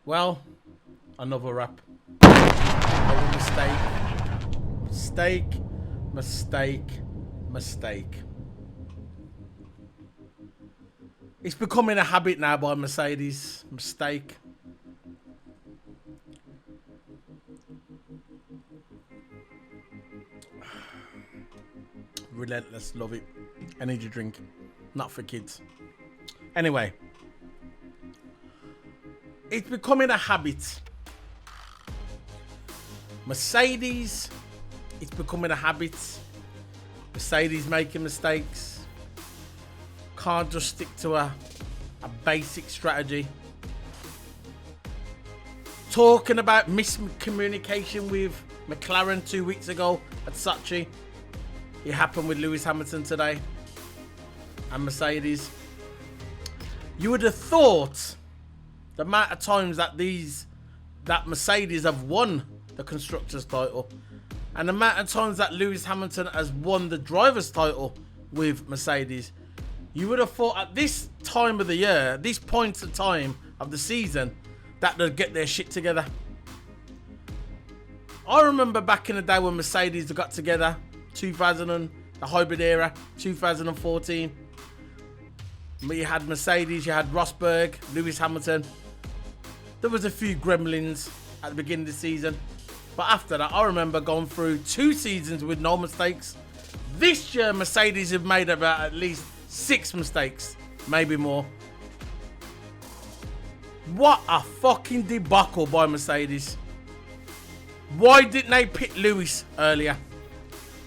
Well, another wrap. Another mistake. It's becoming a habit now by Mercedes. Mistake. Relentless, love it. Energy drink, not for kids. Anyway, it's becoming a habit. Mercedes, it's becoming a habit. Mercedes making mistakes. Can't just stick to a basic strategy. Talking about miscommunication with McLaren 2 weeks ago at Sochi. It happened with Lewis Hamilton today and Mercedes. You would have thought the amount of times that Mercedes have won the constructors title and the amount of times that Lewis Hamilton has won the drivers title with Mercedes, you would have thought at this time of the year, this point of time of the season, that they'd get their shit together. I remember back in the day when Mercedes got together, the hybrid era, 2014. You had Mercedes, you had Rosberg, Lewis Hamilton. There was a few gremlins at the beginning of the season. But after that, I remember going through 2 seasons with no mistakes. This year, Mercedes have made about at least 6 mistakes, maybe more. What a fucking debacle by Mercedes. Why didn't they pit Lewis earlier?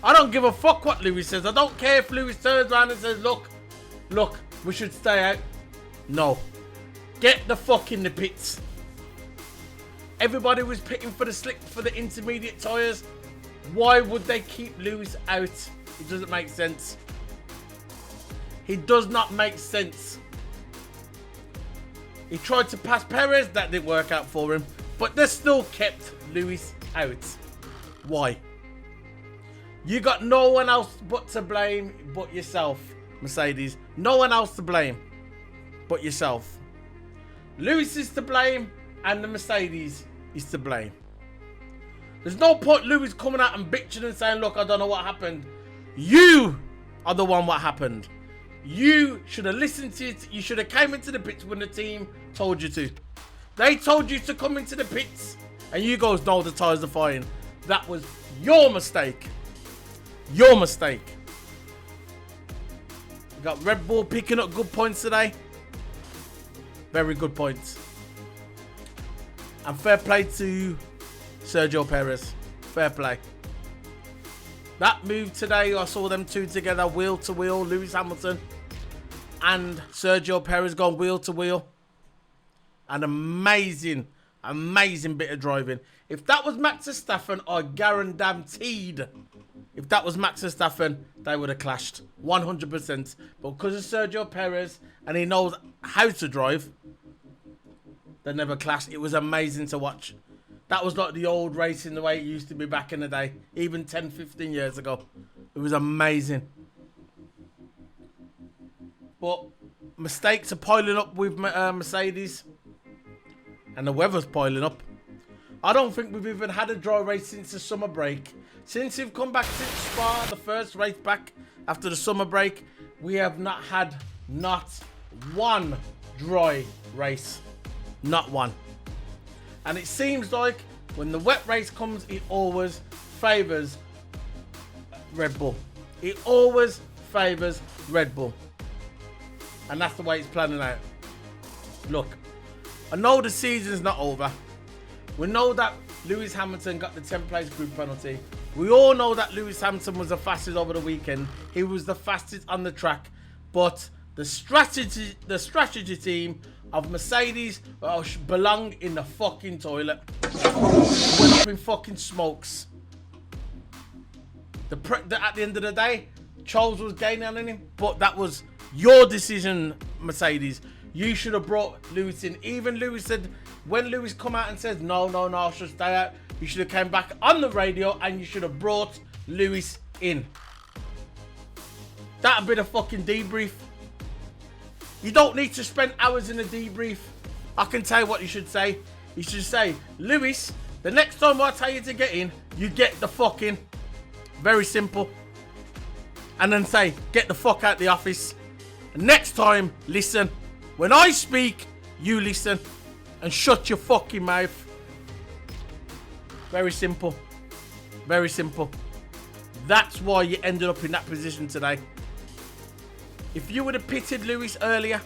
I don't give a fuck what Lewis says. I don't care if Lewis turns around and says, look, we should stay out. No. Get the fuck in the pits. Everybody was pitting for the intermediate tyres. Why would they keep Lewis out? It doesn't make sense. It does not make sense. He tried to pass Perez. That didn't work out for him. But they still kept Lewis out. Why? You got no one else but to blame but yourself, Mercedes. No one else to blame but yourself. Lewis is to blame and the Mercedes is to blame. There's no point Lewis coming out and bitching and saying, look, I don't know what happened. You are the one what happened. You should have listened to it. You should have came into the pits when the team told you to. They told you to come into the pits and you goes, no, the tyres are fine. That was your mistake. Your mistake. You got Red Bull picking up good points today. Very good points. And fair play to Sergio Perez. Fair play. That move today, I saw them two together, wheel to wheel. Lewis Hamilton and Sergio Perez going wheel to wheel. An amazing bit of driving. If that was Max Verstappen, I guaranteed. If that was Max Verstappen, they would have clashed 100%. But because of Sergio Perez and he knows how to drive, they never clashed. It was amazing to watch. That was like the old racing the way it used to be back in the day, even 10, 15 years ago. It was amazing. But mistakes are piling up with Mercedes. And the weather's piling up. I don't think we've even had a dry race since the summer break. Since we've come back since Spa, the first race back after the summer break, we have not had not one dry race. Not one. And it seems like when the wet race comes, it always favours Red Bull. It always favours Red Bull. And that's the way it's planning out. Look, I know the season's not over. We know that Lewis Hamilton got the 10th place group penalty. We all know that Lewis Hamilton was the fastest over the weekend. He was the fastest on the track. But the strategy team of Mercedes belong in the fucking toilet. Went up in fucking smokes. At the end of the day, Charles was gaining on him. But that was your decision, Mercedes. You should have brought Lewis in. Even Lewis said, when Lewis come out and said, no, I should stay out, you should have came back on the radio and you should have brought Lewis in. That'd be the fucking debrief. You don't need to spend hours in a debrief. I can tell you what you should say. You should say, Lewis, the next time I tell you to get in, you get the fuck in. Very simple. And then say, get the fuck out the office. And next time, listen. When I speak, you listen. And shut your fucking mouth. Very simple. Very simple. That's why you ended up in that position today. If you would have pitted Lewis earlier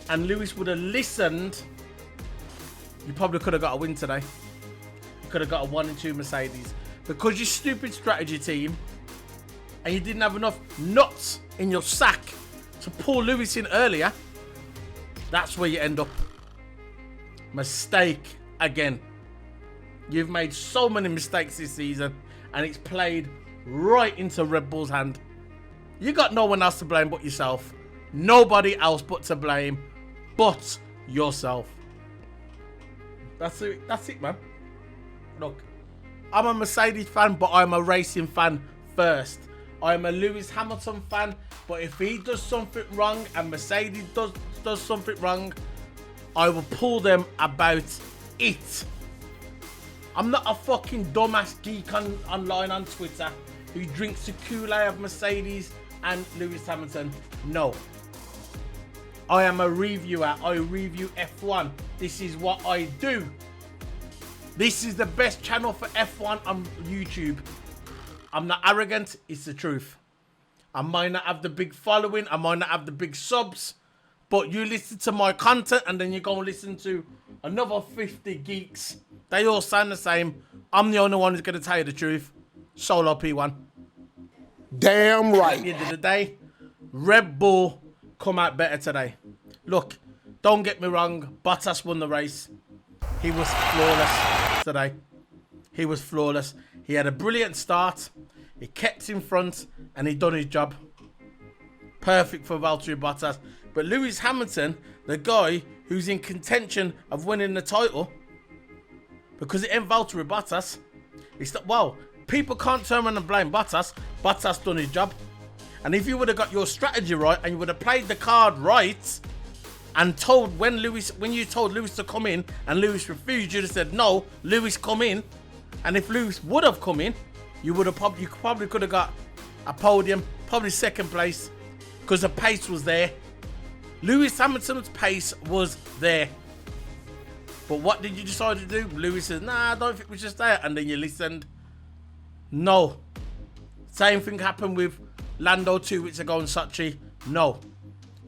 and Lewis would have listened, you probably could have got a win today. You could have got a 1 and 2 Mercedes. Because your stupid strategy team and you didn't have enough nuts in your sack to pull Lewis in earlier, that's where you end up. Mistake again. You've made so many mistakes this season and it's played right into Red Bull's hand. You got no one else to blame but yourself. Nobody else but to blame but yourself. That's it, man. Look, I'm a Mercedes fan, but I'm a racing fan first. I'm a Lewis Hamilton fan, but if he does something wrong and Mercedes does something wrong, I will pull them about it. I'm not a fucking dumbass geek online on Twitter who drinks the Kool-Aid of Mercedes and Lewis Hamilton. No. I am a reviewer. I review F1. This is what I do. This is the best channel for F1 on YouTube. I'm not arrogant. It's the truth. I might not have the big following. I might not have the big subs. But you listen to my content and then you go and listen to another 50 geeks. They all sound the same. I'm the only one who's going to tell you the truth. Solo P1. Damn right. At the end of the day, Red Bull come out better today. Look, don't get me wrong. Bottas won the race. He was flawless today. He was flawless. He had a brilliant start. He kept in front and he done his job. Perfect for Valtteri Bottas. But Lewis Hamilton, the guy who's in contention of winning the title, because it ain't Valtteri Bottas, it's that, well, people can't turn around and blame Bottas. Bottas done his job. And if you would have got your strategy right and you would have played the card right and told when you told Lewis to come in and Lewis refused, you'd have said, no, Lewis come in. And if Lewis would have come in, you probably could have got a podium, probably second place, because the pace was there. Lewis Hamilton's pace was there. But what did you decide to do? Lewis says, nah, I don't think we should stay. And then you listened. No. Same thing happened with Lando 2 weeks ago in Sochi. No.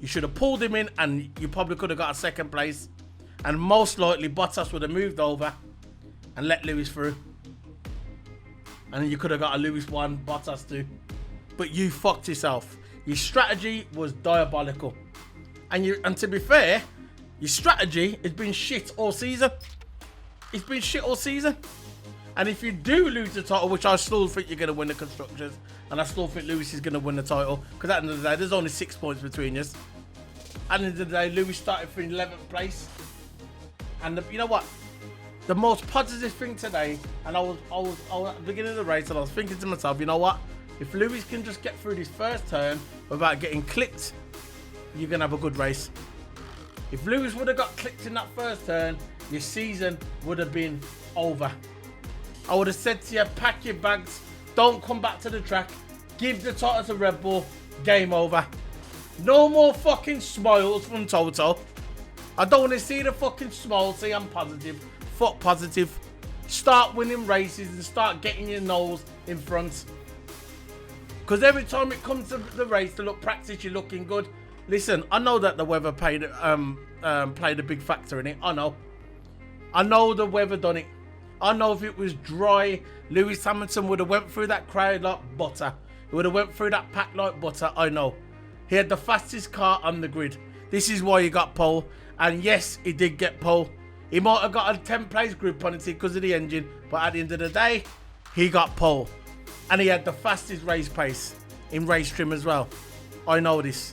You should have pulled him in and you probably could have got a second place. And most likely Bottas would have moved over and let Lewis through. And then you could have got a Lewis 1, Bottas 2. But you fucked yourself. Your strategy was diabolical. And to be fair, your strategy has been shit all season. It's been shit all season. And if you do lose the title, which I still think you're going to win the Constructors, and I still think Lewis is going to win the title, because at the end of the day, there's only 6 points between us. At the end of the day, Lewis started for 11th place. And you know what? The most positive thing today, and I was at the beginning of the race, and I was thinking to myself, you know what? If Lewis can just get through this first turn without getting clipped, you're going to have a good race. If Lewis would have got clipped in that first turn, your season would have been over. I would have said to you, pack your bags, don't come back to the track, give the title to Red Bull, game over. No more fucking smiles from Toto. I don't want to see the fucking smile, say I'm positive. Fuck positive. Start winning races and start getting your nose in front. Because every time it comes to the race to look practice, you're looking good. Listen, I know that the weather played a big factor in it. I know the weather done it. I know if it was dry, Lewis Hamilton would have went through that crowd like butter. He would have went through that pack like butter. I know. He had the fastest car on the grid. This is why he got pole. And yes, he did get pole. He might have got a 10th place grid penalty because of the engine. But at the end of the day, he got pole. And he had the fastest race pace in race trim as well. I know this.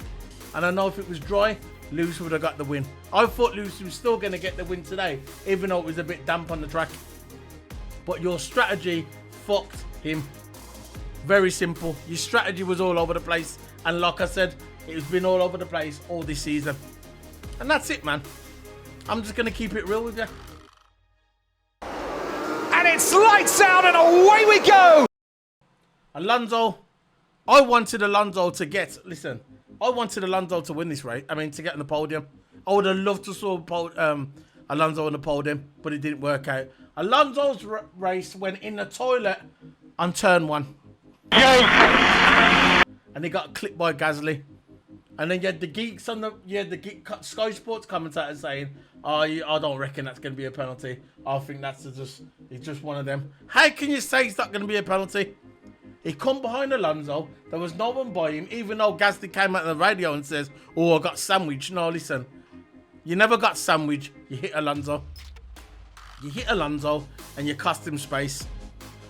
And I know if it was dry, Lewis would have got the win. I thought Lewis was still going to get the win today, even though it was a bit damp on the track. But your strategy fucked him. Very simple. Your strategy was all over the place. And like I said, it's been all over the place all this season. And that's it, man. I'm just going to keep it real with you. And it's lights out and away we go. Alonso, I wanted Alonso to get, listen, I wanted Alonso to win this race. I mean, to get on the podium. I would have loved to saw Alonso on the podium, but it didn't work out. Alonso's race went in the toilet on turn 1. And he got clipped by Gasly. And then you had the geeks on the Sky Sports commentator saying, "Oh, I don't reckon that's going to be a penalty. I think it's just one of them." How can you say it's not going to be a penalty? He come behind Alonso. There was no one by him, even though Gasly came out on the radio and says, "Oh, I got sandwiched." No, listen. You never got sandwiched. You hit Alonso. You hit Alonso and you cost him space.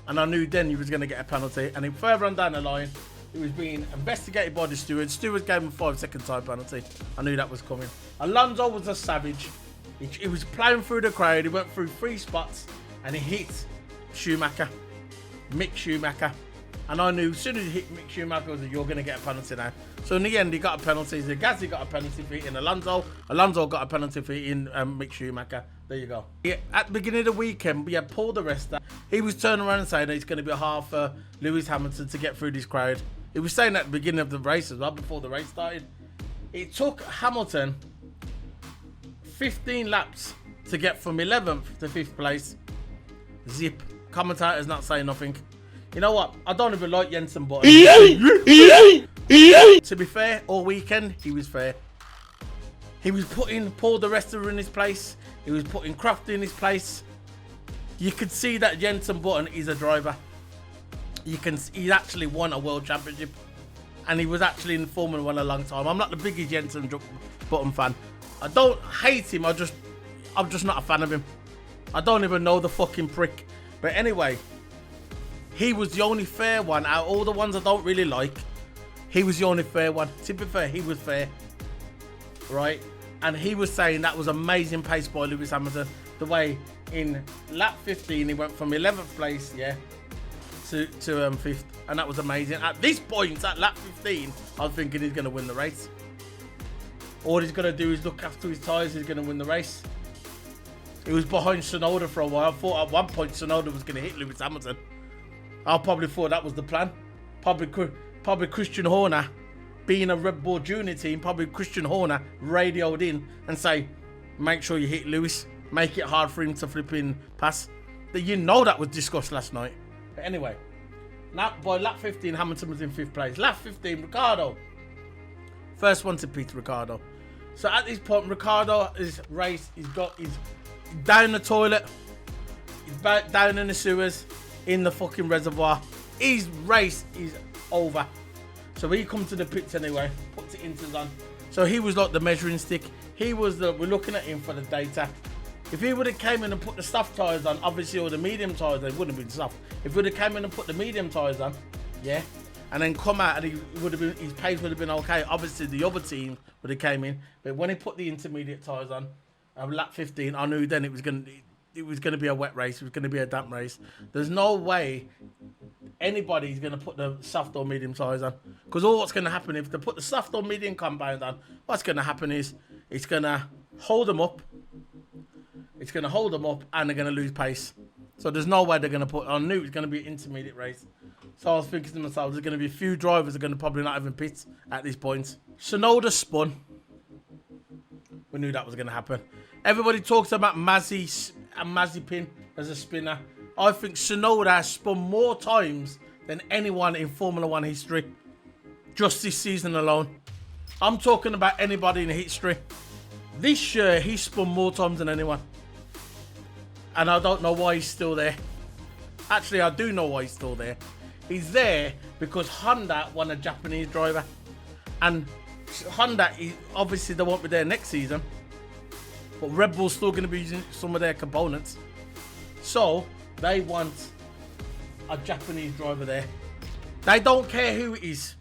And I knew then he was going to get a penalty. And then further on down the line, he was being investigated by the steward. Steward gave him a 5-second time penalty. I knew that was coming. Alonso was a savage. He was playing through the crowd. He went through 3 spots and he hit Schumacher. Mick Schumacher. And I knew as soon as he hit Mick Schumacher, you're going to get a penalty now. So in the end, he got a penalty. So Gasly got a penalty for hitting Alonso. Alonso got a penalty for hitting Mick Schumacher. There you go. Yeah, at the beginning of the weekend, we had Paul di Resta. He was turning around and saying that it's going to be a half for Lewis Hamilton to get through this crowd. He was saying that at the beginning of the race as well, before the race started. It took Hamilton 15 laps to get from 11th to 5th place. Zip. Commentator's not saying nothing. You know what? I don't even like Jensen Button. To be fair, all weekend, he was fair. He was putting Paul di Resta in his place. He was putting Crofty in his place. You could see that Jensen Button is a driver. He actually won a world championship. And he was actually in Formula 1 a long time. I'm not the biggest Jensen Button fan. I don't hate him. I'm just not a fan of him. I don't even know the fucking prick. But anyway, he was the only fair one out of all the ones I don't really like. He was the only fair one. To be fair, he was fair. Right? And he was saying that was amazing pace by Lewis Hamilton. The way in lap 15, he went from 11th place, yeah, to 5th. And that was amazing. At this point, at lap 15, I was thinking he's going to win the race. All he's going to do is look after his tyres. He's going to win the race. He was behind Tsunoda for a while. I thought at one point Tsunoda was going to hit Lewis Hamilton. I probably thought that was the plan. Probably Christian Horner, being a Red Bull Junior team, probably Christian Horner radioed in and say, make sure you hit Lewis. Make it hard for him to flip in pass. You know that was discussed last night. But anyway, now by lap 15, Hamilton was in 5th place. Lap 15, Ricciardo. First one to pit, Ricciardo. So at this point, Ricciardo is raced. He's down the toilet. He's back down in the sewers, in the fucking reservoir. His race is over. So he comes to the pits anyway, puts it into on. So he was like the measuring stick. We're looking at him for the data. If he would have came in and put the soft tyres on, obviously, or the medium tyres, they wouldn't have been soft. If he would have came in and put the medium tyres on, yeah, and then come out and his pace would have been okay. Obviously, the other team would have came in, but when he put the intermediate tyres on, lap 15, I knew then it was going to be a wet race. It was going to be a damp race. There's no way anybody's going to put the soft or medium tyres on, because all what's going to happen if they put the soft or medium compound on, what's going to happen is it's going to hold them up. It's going to hold them up and they're going to lose pace. So there's no way they're going to put. I knew it was going to be an intermediate race. So I was thinking to myself, there's going to be a few drivers that are going to probably not even pit at this point. Tsunoda spun. We knew that was going to happen. Everybody talks about Mazepin as a spinner. I think Tsunoda has spun more times than anyone in Formula 1 history. Just this season alone. I'm talking about anybody in history. This year, he spun more times than anyone. And I don't know why he's still there. Actually, I do know why he's still there. He's there because Honda won a Japanese driver. And Honda, obviously, they won't be there next season. But Red Bull's still going to be using some of their components. So, they want a Japanese driver there. They don't care who it is.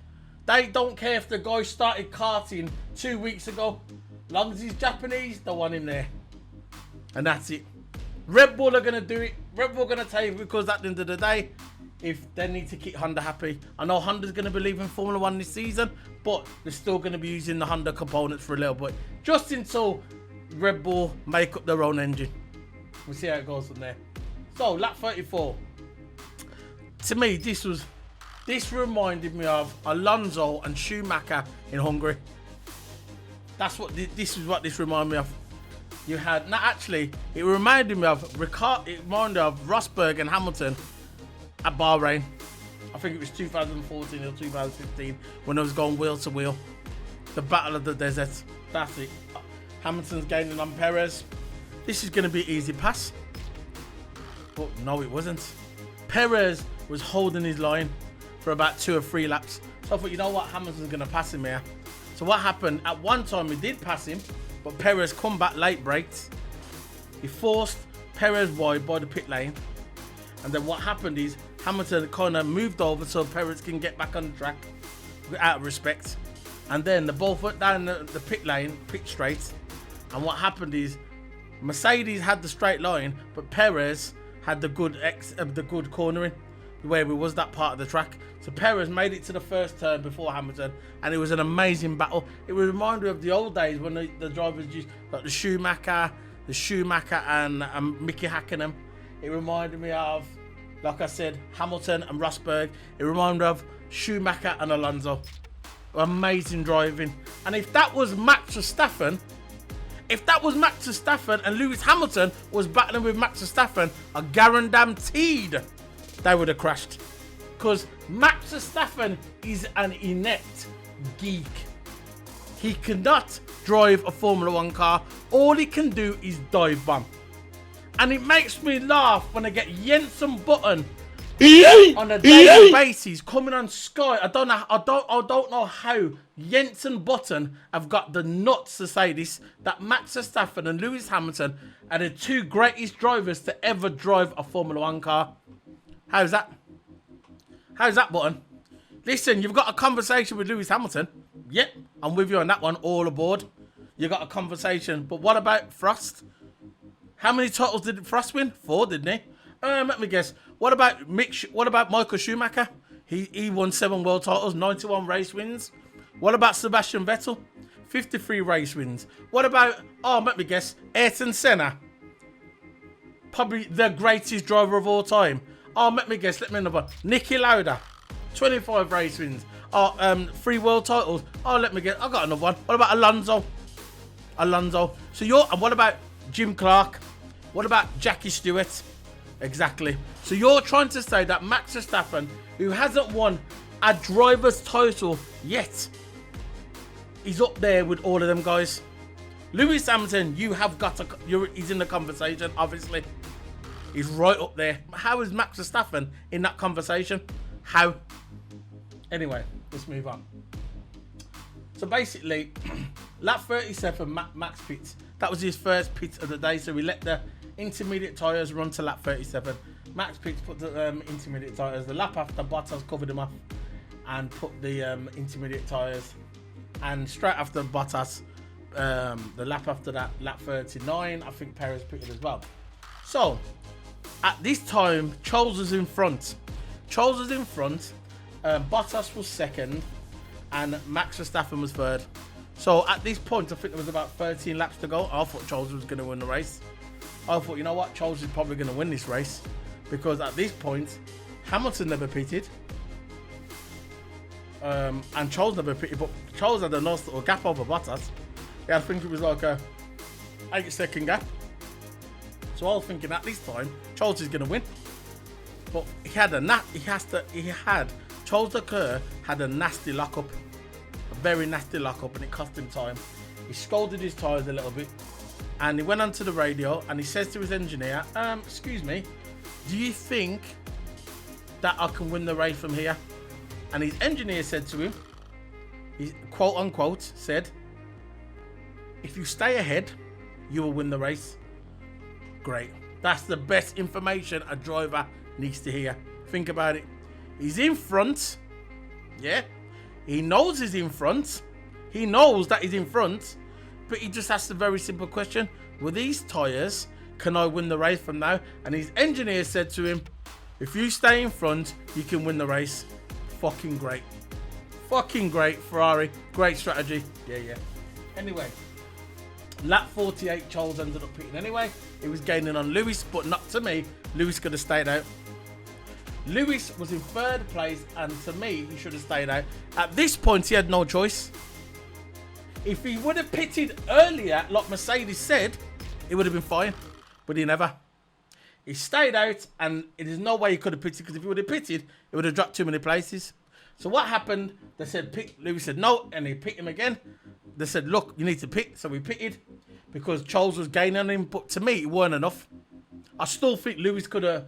They don't care if the guy started karting 2 weeks ago. As long as he's Japanese, they want him there. And that's it. Red Bull are going to do it. Red Bull are going to take it because at the end of the day, if they need to keep Honda happy. I know Honda's going to be leaving Formula 1 this season, but they're still going to be using the Honda components for a little bit, just until Red Bull make up their own engine. We'll see how it goes from there. So, lap 34. To me, this reminded me of Alonso and Schumacher in Hungary. This is what this reminded me of. You had, it reminded me of Rosberg and Hamilton at Bahrain. I think it was 2014 or 2015 when I was going wheel to wheel. The Battle of the Desert. That's it. Hamilton's gaining on Perez. This is going to be an easy pass. But no, it wasn't. Perez was holding his line for about 2 or 3 laps. So I thought, you know what, Hamilton's going to pass him here. So what happened, at one time he did pass him, but Perez come back late brakes. He forced Perez wide by the pit lane. And then what happened is Hamilton kind of moved over so Perez can get back on the track out of respect. And then they both went down the pit lane, pit straight. And what happened is Mercedes had the straight line, but Perez had the good cornering where we was that part of the track. So Perez made it to the first turn before Hamilton, and it was an amazing battle. It was a reminder of the old days when the drivers used, like the Schumacher and Mickey Hakkinen. It reminded me of, like I said, Hamilton and Rosberg. It reminded me of Schumacher and Alonso. Amazing driving. And if that was Max Verstappen, and Lewis Hamilton was battling with Max Verstappen, I guaranteed they would have crashed. Because Max Verstappen is an inept geek. He cannot drive a Formula 1 car. All he can do is dive bomb. And it makes me laugh when I get Jenson Button on a daily basis coming on Sky. I don't know how Jenson Button have got the nuts to say this, that Max Verstappen and Lewis Hamilton are the 2 greatest drivers to ever drive a Formula 1 car. How's that? How's that, Button? Listen, you've got a conversation with Lewis Hamilton. Yep, I'm with you on that one, all aboard. You got a conversation. But what about Frost? How many titles did Frost win? 4, didn't he? Let me guess. What about Michael Schumacher? He won 7 world titles, 91 race wins. What about Sebastian Vettel? 53 race wins. What about, let me guess, Ayrton Senna? Probably the greatest driver of all time. Let me guess, let me know. Niki Lauda, 25 race wins. 3 world titles. Let me guess, I got another one. What about Alonso? So what about Jim Clark? What about Jackie Stewart? Exactly. So you're trying to say that Max Verstappen, who hasn't won a driver's title yet, is up there with all of them guys. Lewis Hamilton, he's in the conversation, obviously. He's right up there. How is Max Verstappen in that conversation? How? Anyway, let's move on. So basically, lap 37, Max pits. That was his first pit of the day, so we let the intermediate tyres run to lap 37. Max pits put the intermediate tyres. The lap after, Bottas covered him up and put the intermediate tyres. And straight after Bottas, the lap after that, lap 39, I think Perez pitted as well. So, at this time, Charles was in front. Bottas was second, and Max Verstappen was third. So at this point, I think there was about 13 laps to go. I thought Charles was going to win the race. I thought, you know what, Charles is probably going to win this race, because at this point, Hamilton never pitted, and Charles never pitted, but Charles had a nice little gap over Bottas. Yeah, I think it was like a 8-second gap. So I was thinking at this time, Charles is going to win. But Charles Leclerc had a nasty lockup. A very nasty lockup, and it cost him time. He scolded his tyres a little bit. And he went onto the radio and he says to his engineer, excuse me, do you think that I can win the race from here? And his engineer said to him, he quote unquote said, if you stay ahead, you will win the race. Great. That's the best information a driver needs to hear. Think about it. He's in front. Yeah. He knows he's in front. He knows that he's in front. But he just asked a very simple question. With these tyres, can I win the race from now? And his engineer said to him, If you stay in front, you can win the race. Fucking great. Fucking great, Ferrari. Great strategy. Yeah. Anyway, lap 48, Charles ended up pitting anyway. He was gaining on Lewis, but not to me. Lewis could have stayed out. Lewis was in 3rd place, and to me, he should have stayed out. At this point, he had no choice. If he would have pitted earlier, like Mercedes said, it would have been fine. But he never. He stayed out, and there's no way he could have pitted, because if he would have pitted, it would have dropped too many places. So what happened? They said pit. Lewis said no, and he pit him again. They said, look, you need to pit. So we pitted because Charles was gaining on him. But to me, it weren't enough. I still think Lewis could have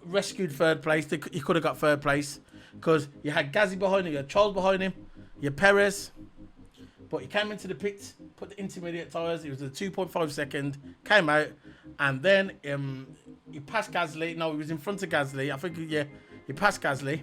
rescued 3rd place. He could have got 3rd place because you had Gasly behind him, you had Charles behind him, you had Perez. But he came into the pits, put the intermediate tyres. It was a 2.5 second, came out, and then he passed Gasly. No, he was in front of Gasly. I think, yeah, he passed Gasly.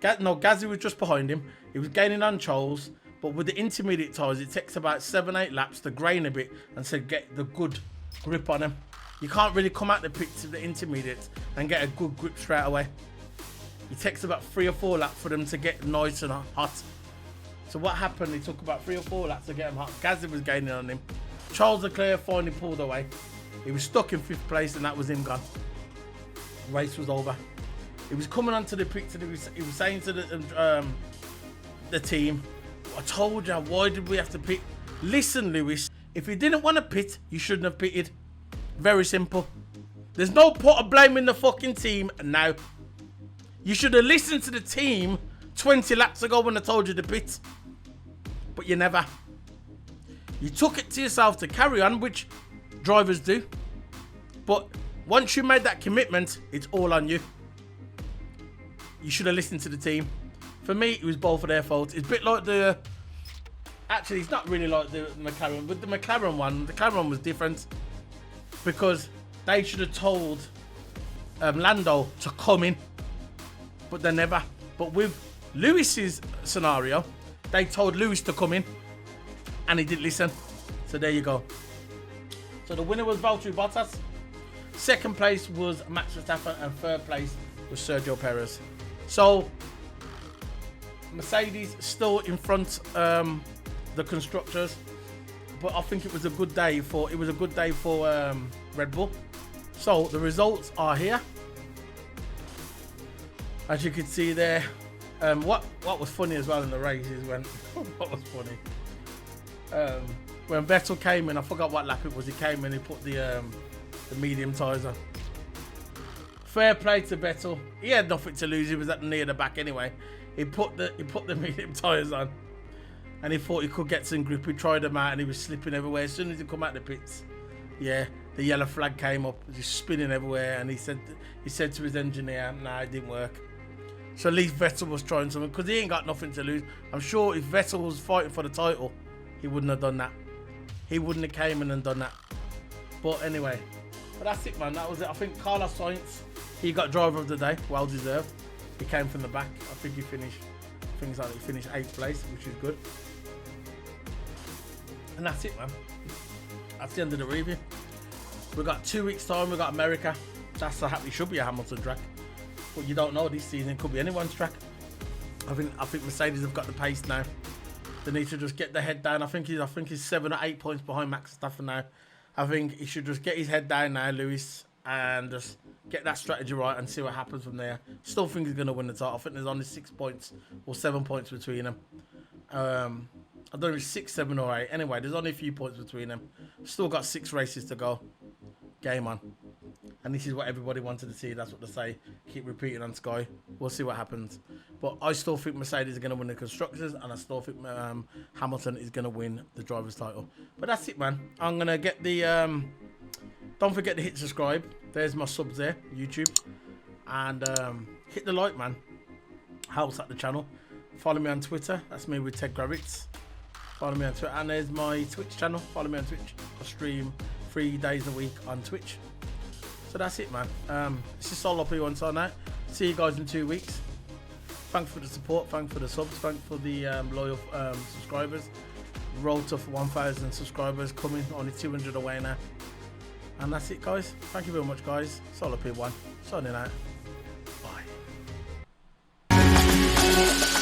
Gasly was just behind him. He was gaining on Charles, but with the intermediate tyres, it takes about 7-8 laps to grain a bit and to get the good grip on him. You can't really come out the pits of the intermediates and get a good grip straight away. It takes about 3 or 4 laps for them to get nice and hot. So what happened, it took about 3 or 4 laps to get him hot. Gasly was gaining on him. Charles Leclerc finally pulled away. He was stuck in 5th place, and that was him gone. The race was over. He was coming onto the pits, and he was saying to the team, I told you, why did we have to pit? Listen, Lewis, if you didn't want to pit, you shouldn't have pitted. Very simple. There's no point of blaming the fucking team now. You should have listened to the team 20 laps ago when I told you to pit. But you never. You took it to yourself to carry on, which drivers do. But once you made that commitment, it's all on you. You should have listened to the team. For me, it was both of their faults. It's a bit like the... Actually, it's not really like the McLaren. With the McLaren one was different. Because they should have told Lando to come in. But they never. But with Lewis's scenario, they told Lewis to come in. And he didn't listen. So there you go. So the winner was Valtteri Bottas. 2nd place was Max Verstappen. And 3rd place was Sergio Perez. So Mercedes still in front the constructors, but I think it was a good day for Red Bull. So the results are here, as you can see there. What was funny as well in the race is when what was funny when Vettel came in. I forgot what lap it was. He came in. He put the medium tyres on. Fair play to Vettel. He had nothing to lose. He was at the near the back anyway. He put the medium tyres on, and he thought he could get some grip. He tried them out, and he was slipping everywhere. As soon as he come out the pits, yeah, the yellow flag came up, just spinning everywhere. And he said to his engineer, "Nah, it didn't work." So at least Vettel was trying something, because he ain't got nothing to lose. I'm sure if Vettel was fighting for the title, he wouldn't have done that. He wouldn't have came in and done that. But anyway, but that's it, man. That was it. I think Carlos Sainz, he got driver of the day, well deserved. He came from the back. I think he finished 8th place, which is good. And that's it, man. That's the end of the review. We've got 2 weeks time. We've got America. That's it should be a Hamilton track, but you don't know this season. It could be anyone's track. I think Mercedes have got the pace now. They need to just get their head down. I think he's 7 or 8 points behind Max Verstappen now. I think he should just get his head down now, Lewis, and just get that strategy right and see what happens from there. Still think he's going to win the title. I think there's only 6 points or 7 points between them. I don't know if it's 6, 7 or 8. Anyway, there's only a few points between them. Still got 6 races to go. Game on. And this is what everybody wanted to see. That's what they say. Keep repeating on Sky. We'll see what happens. But I still think Mercedes are going to win the Constructors. And I still think Hamilton is going to win the Drivers' title. But that's it, man. I'm going to get the... don't forget to hit subscribe. There's my subs there. YouTube. And hit the like, man. Helps out the channel. Follow me on Twitter. That's me with Ted Gravitz. Follow me on Twitter. And there's my Twitch channel. Follow me on Twitch. I stream 3 days a week on Twitch. So that's it, man. This is Solo P1 now. See you guys in 2 weeks. Thanks for the support. Thanks for the subs. Thanks for the loyal subscribers. Road to 1,000 subscribers coming. Only 200 away now. And that's it, guys. Thank you very much, guys. Solo P1. Signing out. Bye.